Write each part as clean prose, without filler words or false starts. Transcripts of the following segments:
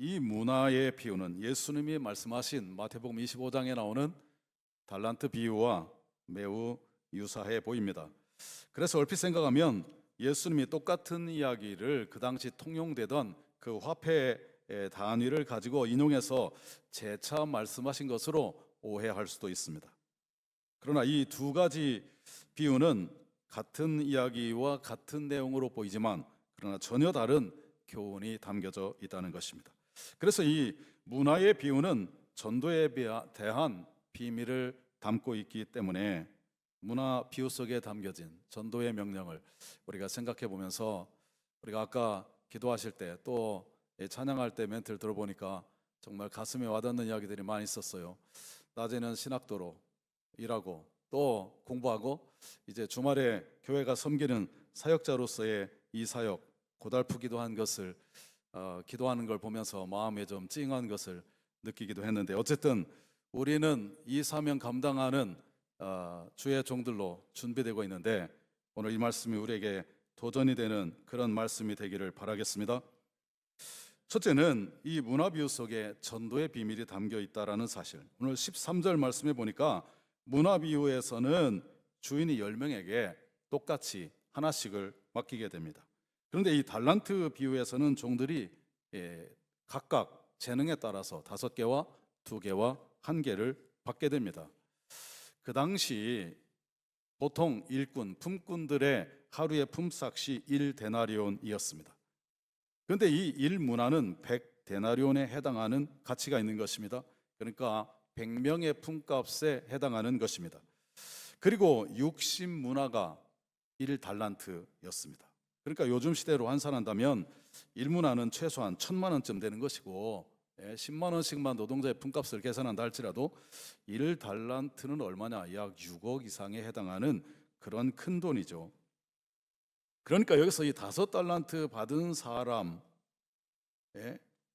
이 문화의 비유는 예수님이 말씀하신 마태복음 25장에 나오는 달란트 비유와 매우 유사해 보입니다. 그래서 얼핏 생각하면 예수님이 똑같은 이야기를 그 당시 통용되던 그 화폐의 단위를 가지고 인용해서 재차 말씀하신 것으로 오해할 수도 있습니다. 그러나 이 두 가지 비유는 같은 이야기와 같은 내용으로 보이지만 그러나 전혀 다른 교훈이 담겨져 있다는 것입니다. 그래서 이 문화의 비유는 전도에 대한 비밀을 담고 있기 때문에 문화 비유 속에 담겨진 전도의 명령을 우리가 생각해 보면서, 우리가 아까 기도하실 때 또 찬양할 때 멘트를 들어보니까 정말 가슴에 와닿는 이야기들이 많이 있었어요. 낮에는 신학도로 일하고 또 공부하고 이제 주말에 교회가 섬기는 사역자로서의 이 사역, 고달프기도 한 것을 기도하는 걸 보면서 마음에 좀 찡한 것을 느끼기도 했는데, 어쨌든 우리는 이 사명 감당하는 주의 종들로 준비되고 있는데, 오늘 이 말씀이 우리에게 도전이 되는 그런 말씀이 되기를 바라겠습니다. 첫째는 이 문화 비유 속에 전도의 비밀이 담겨 있다라는 사실. 오늘 13절 말씀에 보니까 문화 비유에서는 주인이 10명에게 똑같이 하나씩을 맡기게 됩니다. 그런데 이 달란트 비유에서는 종들이 각각 재능에 따라서 5개와 2개와 1개를 받게 됩니다. 그 당시 보통 일꾼, 품꾼들의 하루의 품삯이 1데나리온이었습니다. 그런데 이 일문화는 100데나리온에 해당하는 가치가 있는 것입니다. 그러니까 100명의 품값에 해당하는 것입니다. 그리고 60문화가 1달란트였습니다. 그러니까 요즘 시대로 환산한다면 1문화는 최소한 1000만 원쯤 되는 것이고, 10만 원씩만 노동자의 품값을 계산한다 할지라도 1달란트는 얼마냐? 약 6억 이상에 해당하는 그런 큰 돈이죠. 그러니까 여기서 이 5달란트 받은 사람,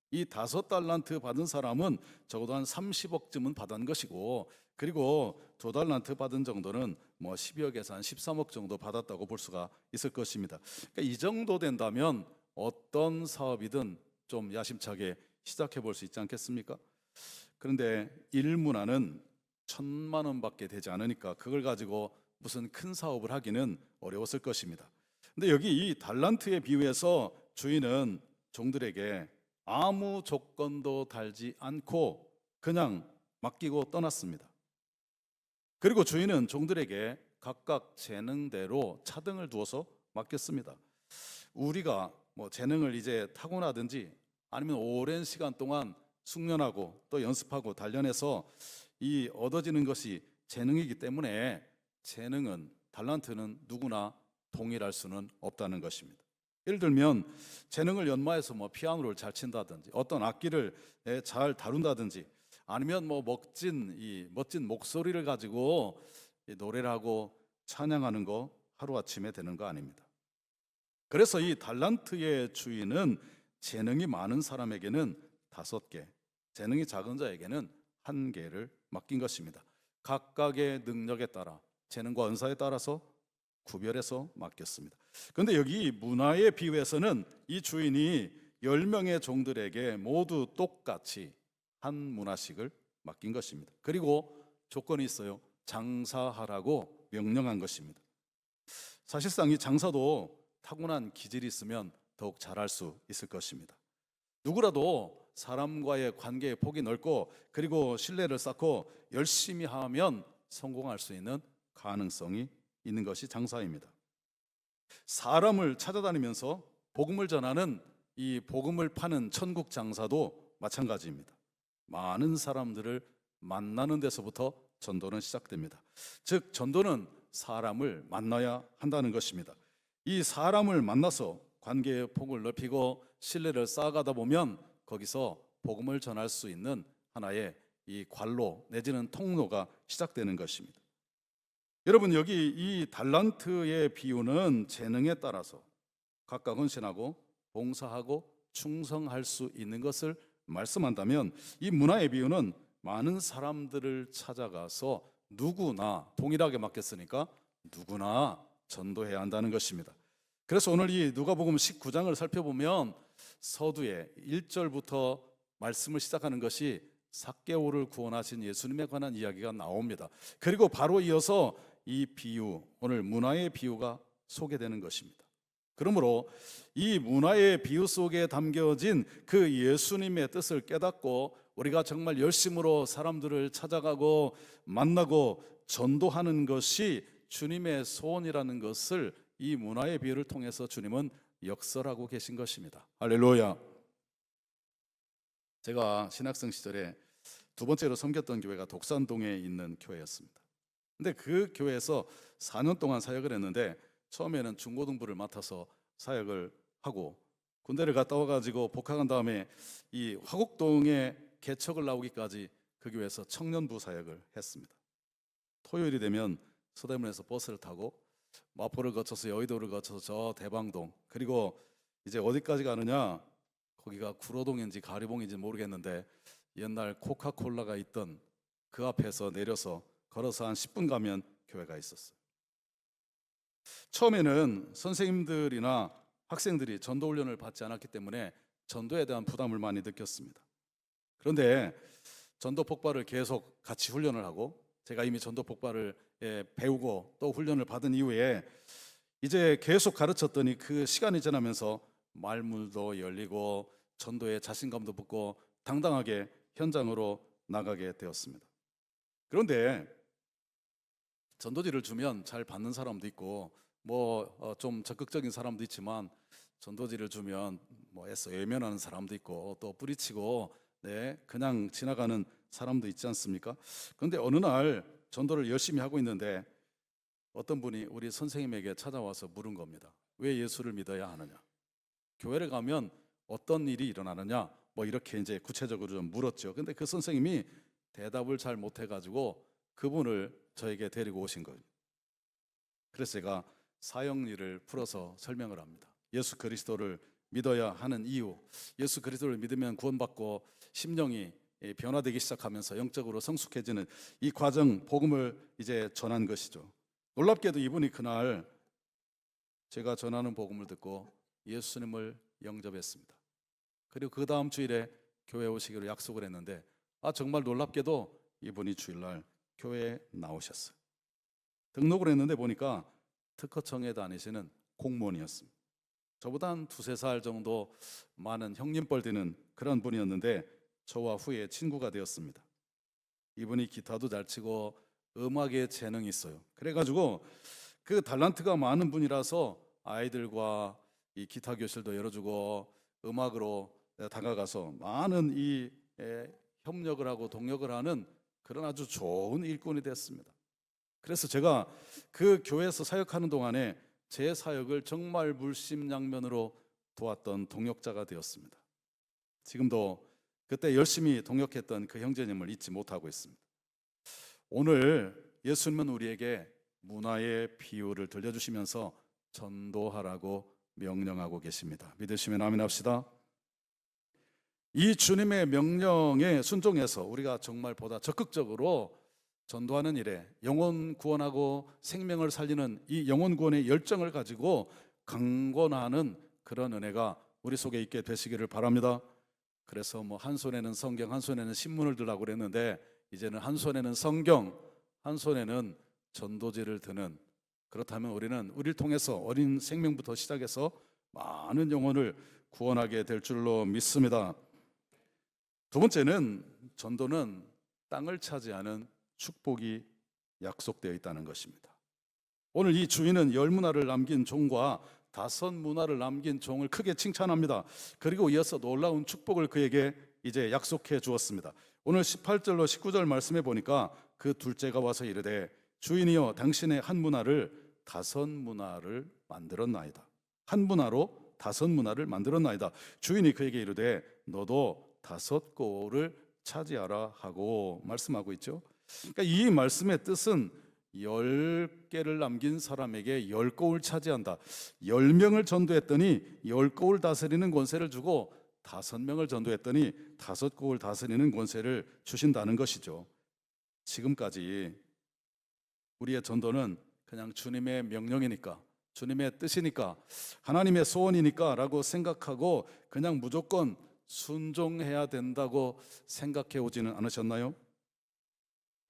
이 5달란트 받은 사람은 적어도 한 30억쯤은 받은 것이고, 그리고 2달란트 받은 정도는 뭐 12억에서 한 13억 정도 받았다고 볼 수가 있을 것입니다. 그러니까 이 정도 된다면 어떤 사업이든 좀 야심차게 시작해 볼 수 있지 않겠습니까? 그런데 일문화는 1000만 원밖에 되지 않으니까 그걸 가지고 무슨 큰 사업을 하기는 어려웠을 것입니다. 근데 여기 이 달란트의 비유에서 주인은 종들에게 아무 조건도 달지 않고 그냥 맡기고 떠났습니다. 그리고 주인은 종들에게 각각 재능대로 차등을 두어서 맡겼습니다. 우리가 뭐 재능을 이제 타고나든지 아니면 오랜 시간 동안 숙련하고 또 연습하고 단련해서 이 얻어지는 것이 재능이기 때문에 재능은, 달란트는 누구나 동일할 수는 없다는 것입니다. 예를 들면 재능을 연마해서 뭐 피아노를 잘 친다든지 어떤 악기를 잘 다룬다든지 아니면 뭐 멋진 목소리를 가지고 노래를 하고 찬양하는 거 하루아침에 되는 거 아닙니다. 그래서 이 달란트의 주인은 재능이 많은 사람에게는 5개, 재능이 작은 자에게는 1개를 맡긴 것입니다. 각각의 능력에 따라, 재능과 은사에 따라서 구별해서 맡겼습니다. 그런데 여기 문화의 비유에서는 이 주인이 10명의 종들에게 모두 똑같이 한 문화씩을 맡긴 것입니다. 그리고 조건이 있어요. 장사하라고 명령한 것입니다. 사실상 이 장사도 타고난 기질이 있으면 더욱 잘할 수 있을 것입니다. 누구라도 사람과의 관계의 폭이 넓고 그리고 신뢰를 쌓고 열심히 하면 성공할 수 있는 가능성이 있는 것이 장사입니다. 사람을 찾아다니면서 복음을 전하는 이 복음을 파는 천국 장사도 마찬가지입니다. 많은 사람들을 만나는 데서부터 전도는 시작됩니다. 즉 전도는 사람을 만나야 한다는 것입니다. 이 사람을 만나서 관계의 폭을 넓히고 신뢰를 쌓아가다 보면 거기서 복음을 전할 수 있는 하나의 이 관로 내지는 통로가 시작되는 것입니다. 여러분, 여기 이 달란트의 비유는 재능에 따라서 각각 헌신하고 봉사하고 충성할 수 있는 것을 말씀한다면, 이 문화의 비유는 많은 사람들을 찾아가서 누구나 동일하게 맡겼으니까 누구나 전도해야 한다는 것입니다. 그래서 오늘 이 누가복음 19장을 살펴보면 서두에 1절부터 말씀을 시작하는 것이 삭개오를 구원하신 예수님에 관한 이야기가 나옵니다. 그리고 바로 이어서 이 비유, 오늘 문화의 비유가 소개되는 것입니다. 그러므로 이 문화의 비유 속에 담겨진 그 예수님의 뜻을 깨닫고 우리가 정말 열심으로 사람들을 찾아가고 만나고 전도하는 것이 주님의 소원이라는 것을 이 문화의 비유를 통해서 주님은 역설하고 계신 것입니다. 할렐루야. 제가 신학생 시절에 두 번째로 섬겼던 교회가 독산동에 있는 교회였습니다. 근데 그 교회에서 4년 동안 사역을 했는데 처음에는 중고등부를 맡아서 사역을 하고 군대를 갔다 와가지고 복학한 다음에 이 화곡동에 개척을 나오기까지 그 교회에서 청년부 사역을 했습니다. 토요일이 되면 서대문에서 버스를 타고 마포를 거쳐서 여의도를 거쳐서 저 대방동, 그리고 이제 어디까지 가느냐, 거기가 구로동인지 가리봉인지 모르겠는데 옛날 코카콜라가 있던 그 앞에서 내려서 걸어서 한 10분 가면 교회가 있었어요. 처음에는 선생님들이나 학생들이 전도 훈련을 받지 않았기 때문에 전도에 대한 부담을 많이 느꼈습니다. 그런데 전도 폭발을 계속 같이 훈련을 하고 제가 이미 전도 폭발을 배우고 또 훈련을 받은 이후에 이제 계속 가르쳤더니 그 시간이 지나면서 말문도 열리고 전도에 자신감도 붙고 당당하게 현장으로 나가게 되었습니다. 그런데 전도지를 주면 잘 받는 사람도 있고 좀 적극적인 사람도 있지만 전도지를 주면 애써 외면하는 사람도 있고 또 뿌리치고 그냥 지나가는 사람도 있지 않습니까? 그런데 어느 날 전도를 열심히 하고 있는데 어떤 분이 우리 선생님에게 찾아와서 물은 겁니다. 왜 예수를 믿어야 하느냐? 교회를 가면 어떤 일이 일어나느냐? 이렇게 이제 구체적으로 좀 물었죠. 근데 그 선생님이 대답을 잘 못해가지고 그분을 저에게 데리고 오신 거예요. 그래서 제가 사형리를 풀어서 설명을 합니다. 예수 그리스도를 믿어야 하는 이유, 예수 그리스도를 믿으면 구원받고 심령이 변화되기 시작하면서 영적으로 성숙해지는 이 과정, 복음을 이제 전한 것이죠. 놀랍게도 이분이 그날 제가 전하는 복음을 듣고 예수님을 영접했습니다. 그리고 그 다음 주일에 교회에 오시기로 약속을 했는데 정말 놀랍게도 이분이 주일날 교회에 나오셨어요. 등록을 했는데 보니까 특허청에 다니시는 공무원이었습니다. 저보다 한 2-3살 정도 많은 형님뻘 되는 그런 분이었는데 저와 후에 친구가 되었습니다. 이분이 기타도 잘 치고 음악에 재능이 있어요. 그래가지고 그 달란트가 많은 분이라서 아이들과 이 기타 교실도 열어주고 음악으로 다가가서 많은 이 협력을 하고 동역을 하는 그런 아주 좋은 일꾼이 됐습니다. 그래서 제가 그 교회에서 사역하는 동안에 제 사역을 정말 물심양면으로 도왔던 동역자가 되었습니다. 지금도 그때 열심히 동역했던 그 형제님을 잊지 못하고 있습니다. 오늘 예수님은 우리에게 문화의 비유를 들려주시면서 전도하라고 명령하고 계십니다. 믿으시면 아멘 합시다. 이 주님의 명령에 순종해서 우리가 정말 보다 적극적으로 전도하는 일에 영혼 구원하고 생명을 살리는 이 영혼 구원의 열정을 가지고 강권하는 그런 은혜가 우리 속에 있게 되시기를 바랍니다. 그래서 한 손에는 성경, 한 손에는 신문을 들라고 그랬는데 이제는 한 손에는 성경, 한 손에는 전도지를 드는, 그렇다면 우리는 우리를 통해서 어린 생명부터 시작해서 많은 영혼을 구원하게 될 줄로 믿습니다. 두 번째는 전도는 땅을 차지하는 축복이 약속되어 있다는 것입니다. 오늘 이 주인은 10문화를 남긴 종과 5문화를 남긴 종을 크게 칭찬합니다. 그리고 이어서 놀라운 축복을 그에게 이제 약속해 주었습니다. 오늘 18절로 19절 말씀해 보니까 그 둘째가 와서 이르되 주인이여 당신의 한 문화를 5문화를 만들었나이다. 한 문화로 5문화를 만들었나이다. 주인이 그에게 이르되 너도 5고을을 차지하라 하고 말씀하고 있죠. 그러니까 이 말씀의 뜻은 10개를 남긴 사람에게 10고을 차지한다. 10명을 전도했더니 10고을 다스리는 권세를 주고 5명을 전도했더니 5고을 다스리는 권세를 주신다는 것이죠. 지금까지 우리의 전도는 그냥 주님의 명령이니까, 주님의 뜻이니까, 하나님의 소원이니까 라고 생각하고 그냥 무조건 순종해야 된다고 생각해 오지는 않으셨나요?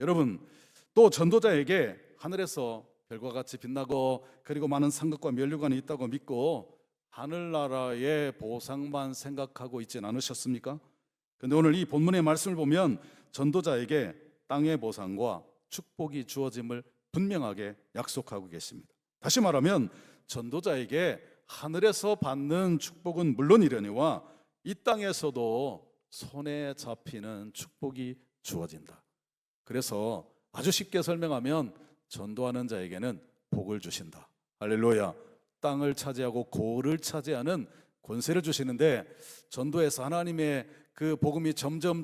여러분, 또 전도자에게 하늘에서 별과 같이 빛나고 그리고 많은 상급과 면류관이 있다고 믿고 하늘나라의 보상만 생각하고 있지는 않으셨습니까? 근데 오늘 이 본문의 말씀을 보면 전도자에게 땅의 보상과 축복이 주어짐을 분명하게 약속하고 계십니다. 다시 말하면 전도자에게 하늘에서 받는 축복은 물론이려니와 이 땅에서도 손에 잡히는 축복이 주어진다. 그래서 아주 쉽게 설명하면 전도하는 자에게는 복을 주신다. 할렐루야. 땅을 차지하고 고을을 차지하는 권세를 주시는데, 전도에서 하나님의 그 복음이 점점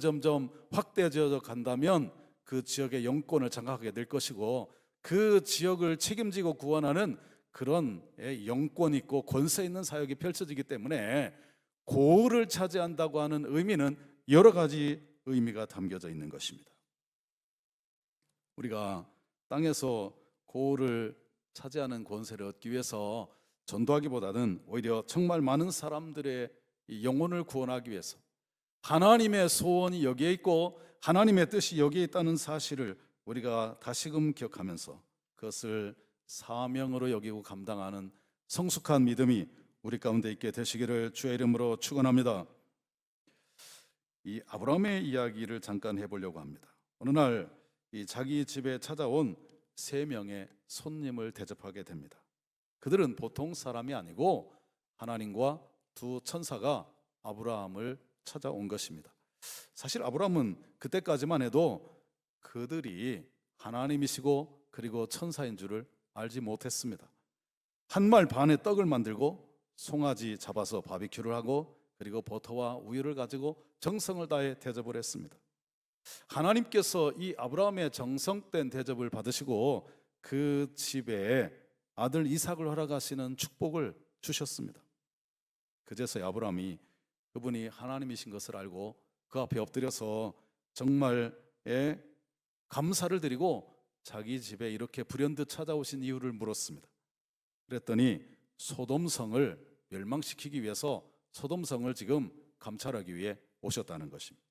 확대되어 간다면 그 지역의 영권을 장악하게 될 것이고, 그 지역을 책임지고 구원하는 그런 영권 있고 권세 있는 사역이 펼쳐지기 때문에 고을을 차지한다고 하는 의미는 여러 가지 의미가 담겨져 있는 것입니다. 우리가 땅에서 고을을 차지하는 권세를 얻기 위해서 전도하기보다는 오히려 정말 많은 사람들의 영혼을 구원하기 위해서 하나님의 소원이 여기에 있고 하나님의 뜻이 여기에 있다는 사실을 우리가 다시금 기억하면서 그것을 사명으로 여기고 감당하는 성숙한 믿음이 우리 가운데 있게 되시기를 주의 이름으로 축원합니다. 이 아브라함의 이야기를 잠깐 해보려고 합니다. 어느 날 이 자기 집에 찾아온 3명의 손님을 대접하게 됩니다. 그들은 보통 사람이 아니고 하나님과 2 천사가 아브라함을 찾아온 것입니다. 사실 아브라함은 그때까지만 해도 그들이 하나님이시고 그리고 천사인 줄을 알지 못했습니다. 한 말 반의 떡을 만들고 송아지 잡아서 바비큐를 하고 그리고 버터와 우유를 가지고 정성을 다해 대접을 했습니다. 하나님께서 이 아브라함의 정성된 대접을 받으시고 그 집에 아들 이삭을 허락하시는 축복을 주셨습니다. 그제서야 아브라함이 그분이 하나님이신 것을 알고 그 앞에 엎드려서 정말 감사를 드리고 자기 집에 이렇게 불현듯 찾아오신 이유를 물었습니다. 그랬더니 소돔성을 멸망시키기 위해서 소돔성을 지금 감찰하기 위해 오셨다는 것입니다.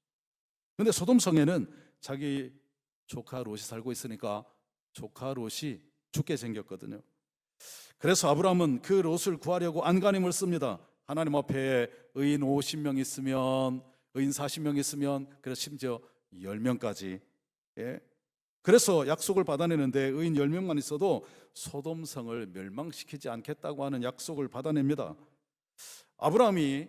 그런데 소돔성에는 자기 조카 롯이 살고 있으니까 조카 롯이 죽게 생겼거든요. 그래서 아브라함은 그 롯을 구하려고 안간힘을 씁니다. 하나님 앞에 의인 50명 있으면, 의인 40명 있으면, 그래서 심지어 10명까지. 그래서 약속을 받아내는데 의인 10명만 있어도 소돔성을 멸망시키지 않겠다고 하는 약속을 받아냅니다. 아브라함이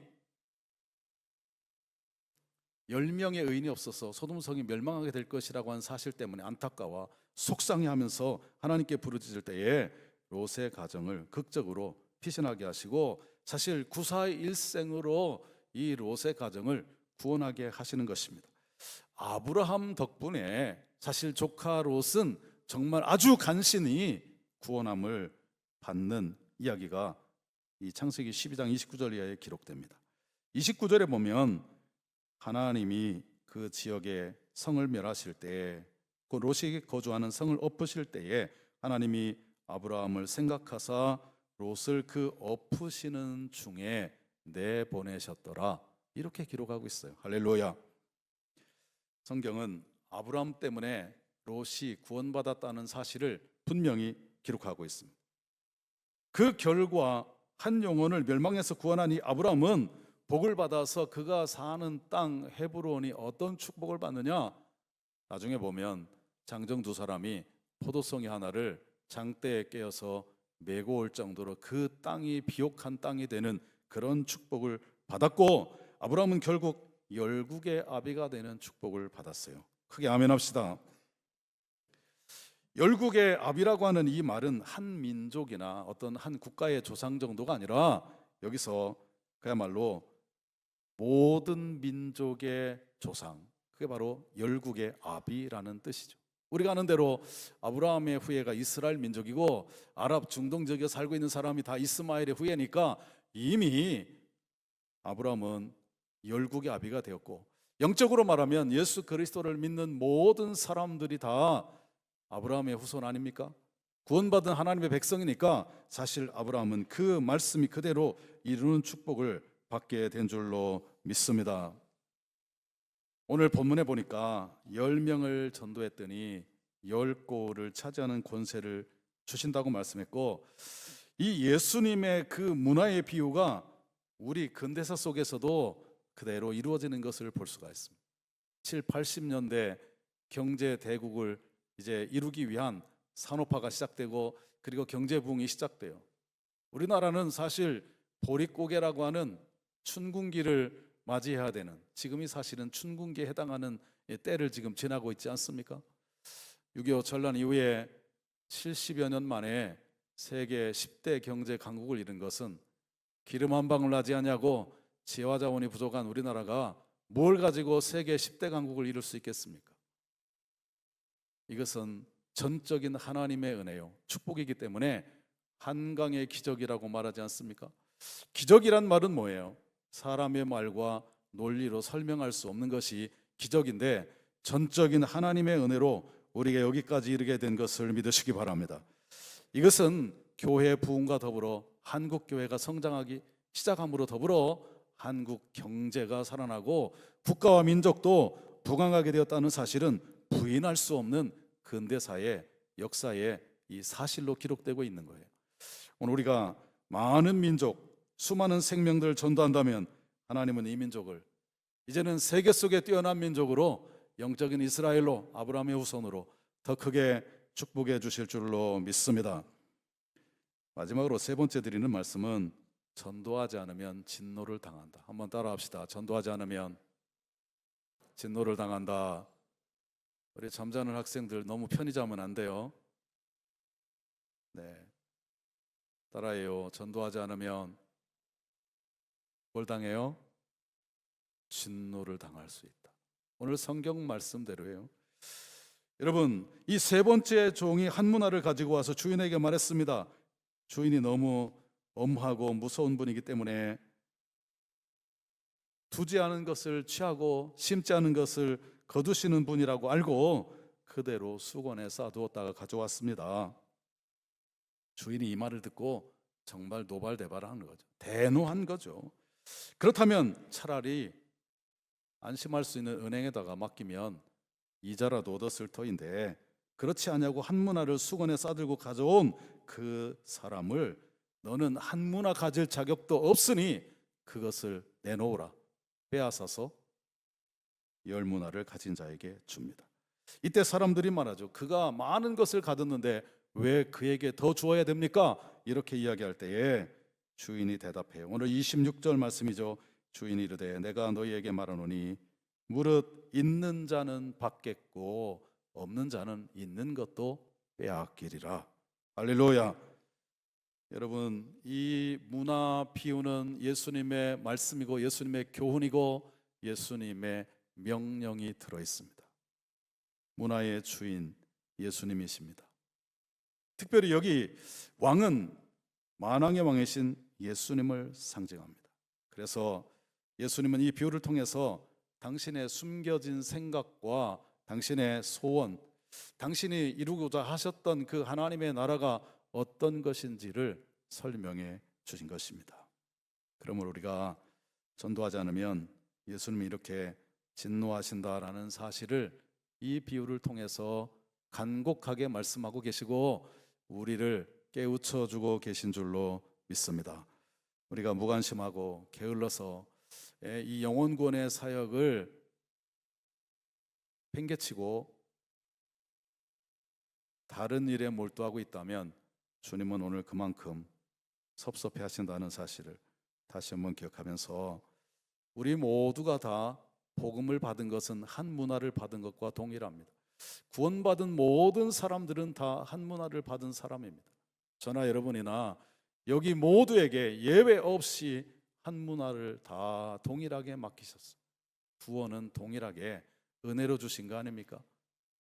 10명의 의인이 없어서 소돔성이 멸망하게 될 것이라고 하는 사실 때문에 안타까워 속상해하면서 하나님께 부르짖을 때에 롯의 가정을 극적으로 피신하게 하시고 사실 구사의 일생으로 이 롯의 가정을 구원하게 하시는 것입니다. 아브라함 덕분에 사실 조카 롯은 정말 아주 간신히 구원함을 받는 이야기가 이 창세기 12장 29절 이하에 기록됩니다. 29절에 보면 하나님이 그 지역에 성을 멸하실 때에 그 롯이 거주하는 성을 엎으실 때에 하나님이 아브라함을 생각하사 롯을 그 엎으시는 중에 내보내셨더라, 이렇게 기록하고 있어요. 할렐루야. 성경은 아브라함 때문에 롯이 구원받았다는 사실을 분명히 기록하고 있습니다. 그 결과 한 영혼을 멸망에서 구원한 이 아브라함은 복을 받아서 그가 사는 땅 헤브론이 어떤 축복을 받느냐, 나중에 보면 장정 2사람이 포도송이 하나를 장대에 깨어서 메고 올 정도로 그 땅이 비옥한 땅이 되는 그런 축복을 받았고, 아브라함은 결국 열국의 아비가 되는 축복을 받았어요. 크게 아멘 합시다. 열국의 아비라고 하는 이 말은 한 민족이나 어떤 한 국가의 조상 정도가 아니라 여기서 그야말로 모든 민족의 조상, 그게 바로 열국의 아비라는 뜻이죠. 우리가 아는 대로 아브라함의 후예가 이스라엘 민족이고 아랍 중동 지역에 살고 있는 사람이 다 이스마엘의 후예니까 이미 아브라함은 열국의 아비가 되었고, 영적으로 말하면 예수 그리스도를 믿는 모든 사람들이 다 아브라함의 후손 아닙니까? 구원받은 하나님의 백성이니까 사실 아브라함은 그 말씀이 그대로 이루는 축복을 받게 된 줄로 믿습니다. 오늘 본문에 보니까 10명을 전도했더니 10골을 차지하는 권세를 주신다고 말씀했고, 이 예수님의 그 문화의 비유가 우리 근대사 속에서도 그대로 이루어지는 것을 볼 수가 있습니다. 7, 80년대 경제 대국을 이제 이루기 위한 산업화가 시작되고, 그리고 경제 부흥이 시작돼요. 우리나라는 사실 보릿고개라고 하는 춘궁기를 맞이해야 되는, 지금이 사실은 춘궁기에 해당하는 때를 지금 지나고 있지 않습니까? 6.25 전란 이후에 70여 년 만에 세계 10대 경제 강국을 이룬 것은 기름 한 방울 나지 않냐고 지혜와 자원이 부족한 우리나라가 뭘 가지고 세계 10대 강국을 이룰 수 있겠습니까? 이것은 전적인 하나님의 은혜요, 축복이기 때문에 한강의 기적이라고 말하지 않습니까? 기적이란 말은 뭐예요? 사람의 말과 논리로 설명할 수 없는 것이 기적인데, 전적인 하나님의 은혜로 우리가 여기까지 이르게 된 것을 믿으시기 바랍니다. 이것은 교회 부흥과 더불어 한국 교회가 성장하기 시작함으로 더불어 한국 경제가 살아나고 국가와 민족도 부강하게 되었다는 사실은 부인할 수 없는 근대사의 역사의 이 사실로 기록되고 있는 거예요. 오늘 우리가 많은 민족, 수많은 생명들을 전도한다면 하나님은 이 민족을 이제는 세계 속에 뛰어난 민족으로, 영적인 이스라엘로, 아브라함의 후손으로 더 크게 축복해 주실 줄로 믿습니다. 마지막으로 세 번째 드리는 말씀은 전도하지 않으면 진노를 당한다. 한번 따라 합시다. 전도하지 않으면 진노를 당한다. 우리 잠자는 학생들 너무 편히 자면 안 돼요. 네, 따라해요. 전도하지 않으면 뭘 당해요? 진노를 당할 수 있다. 오늘 성경 말씀대로예요. 여러분, 이 세 번째 종이 한 문화를 가지고 와서 주인에게 말했습니다. 주인이 너무 엄하고 무서운 분이기 때문에 두지 않은 것을 취하고 심지 않은 것을 거두시는 분이라고 알고 그대로 수건에 싸두었다가 가져왔습니다. 주인이 이 말을 듣고 정말 노발대발한 거죠. 대노한 거죠. 그렇다면 차라리 안심할 수 있는 은행에다가 맡기면 이자라도 얻었을 터인데, 그렇지 않냐고 한 문화를 수건에 싸들고 가져온 그 사람을 너는 한 문화 가질 자격도 없으니 그것을 내놓으라, 빼앗아서 10문화를 가진 자에게 줍니다. 이때 사람들이 말하죠. 그가 많은 것을 가졌는데 왜 그에게 더 주어야 됩니까? 이렇게 이야기할 때에 주인이 대답해요. 오늘 26절 말씀이죠. 주인이 이르되 내가 너희에게 말하노니 무릇 있는 자는 받겠고 없는 자는 있는 것도 빼앗기리라. 할렐루야. 여러분, 이 문화 비유는 예수님의 말씀이고 예수님의 교훈이고 예수님의 명령이 들어있습니다. 문화의 주인 예수님이십니다. 특별히 여기 왕은 만왕의 왕이신 예수님을 상징합니다. 그래서 예수님은 이 비유를 통해서 당신의 숨겨진 생각과 당신의 소원, 당신이 이루고자 하셨던 그 하나님의 나라가 어떤 것인지를 설명해 주신 것입니다. 그러므로 우리가 전도하지 않으면 예수님이 이렇게 진노하신다라는 사실을 이 비유를 통해서 간곡하게 말씀하고 계시고 우리를 깨우쳐 주고 계신 줄로 믿습니다. 우리가 무관심하고 게을러서 이 영혼구원의 사역을 팽개치고 다른 일에 몰두하고 있다면 주님은 오늘 그만큼 섭섭해 하신다는 사실을 다시 한번 기억하면서, 우리 모두가 다 복음을 받은 것은 한 문화를 받은 것과 동일합니다. 구원받은 모든 사람들은 다 한 문화를 받은 사람입니다. 저나 여러분이나 여기 모두에게 예외 없이 한 문화를 다 동일하게 맡기셨어요. 구원은 동일하게 은혜로 주신 거 아닙니까?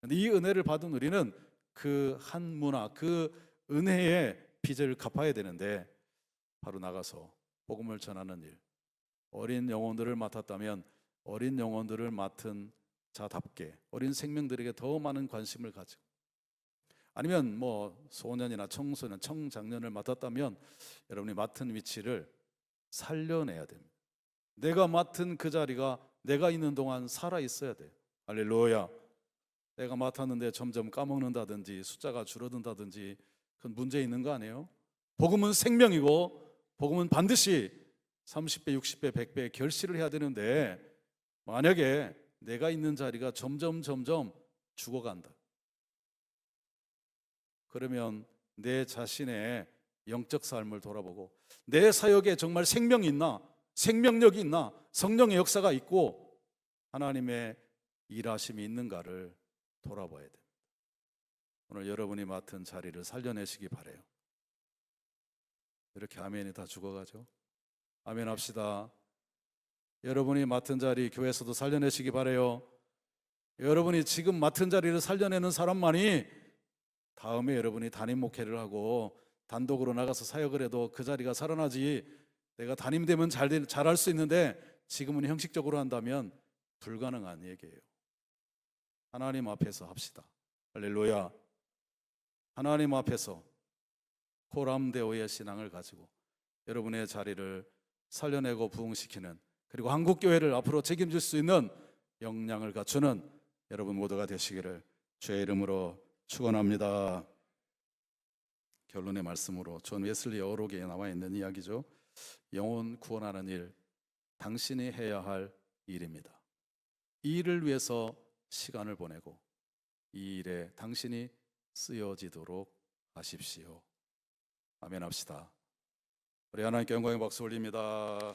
근데 이 은혜를 받은 우리는 그 한 문화, 그 은혜의 빚을 갚아야 되는데 바로 나가서 복음을 전하는 일, 어린 영혼들을 맡았다면 어린 영혼들을 맡은 자답게 어린 생명들에게 더 많은 관심을 가지고, 아니면 뭐 소년이나 청소년, 청장년을 맡았다면 여러분이 맡은 위치를 살려내야 됩니다. 내가 맡은 그 자리가 내가 있는 동안 살아 있어야 돼. 할렐루야. 내가 맡았는데 점점 까먹는다든지 숫자가 줄어든다든지 그건 문제 있는 거 아니에요? 복음은 생명이고 복음은 반드시 30배, 60배, 100배 결실을 해야 되는데 만약에 내가 있는 자리가 점점 죽어간다. 그러면 내 자신의 영적 삶을 돌아보고 내 사역에 정말 생명이 있나? 생명력이 있나? 성령의 역사가 있고 하나님의 일하심이 있는가를 돌아봐야 됩니다. 오늘 여러분이 맡은 자리를 살려내시기 바라요. 이렇게 아멘이 다 죽어가죠? 아멘 합시다. 여러분이 맡은 자리 교회에서도 살려내시기 바라요. 여러분이 지금 맡은 자리를 살려내는 사람만이 다음에 여러분이 담임 목회를 하고 단독으로 나가서 사역을 해도 그 자리가 살아나지, 내가 담임 되면 잘할 수 있는데 지금은 형식적으로 한다면 불가능한 얘기예요. 하나님 앞에서 합시다. 할렐루야. 하나님 앞에서 코람데오의 신앙을 가지고 여러분의 자리를 살려내고 부흥시키는, 그리고 한국교회를 앞으로 책임질 수 있는 역량을 갖추는 여러분 모두가 되시기를 주의 이름으로 축원합니다. 결론의 말씀으로 존 웨슬리 어록에 나와 있는 이야기죠. 영혼 구원하는 일, 당신이 해야 할 일입니다. 이 일을 위해서 시간을 보내고 이 일에 당신이 쓰여지도록 하십시오. 아멘 합시다. 우리 하나님께 영광의 박수 올립니다.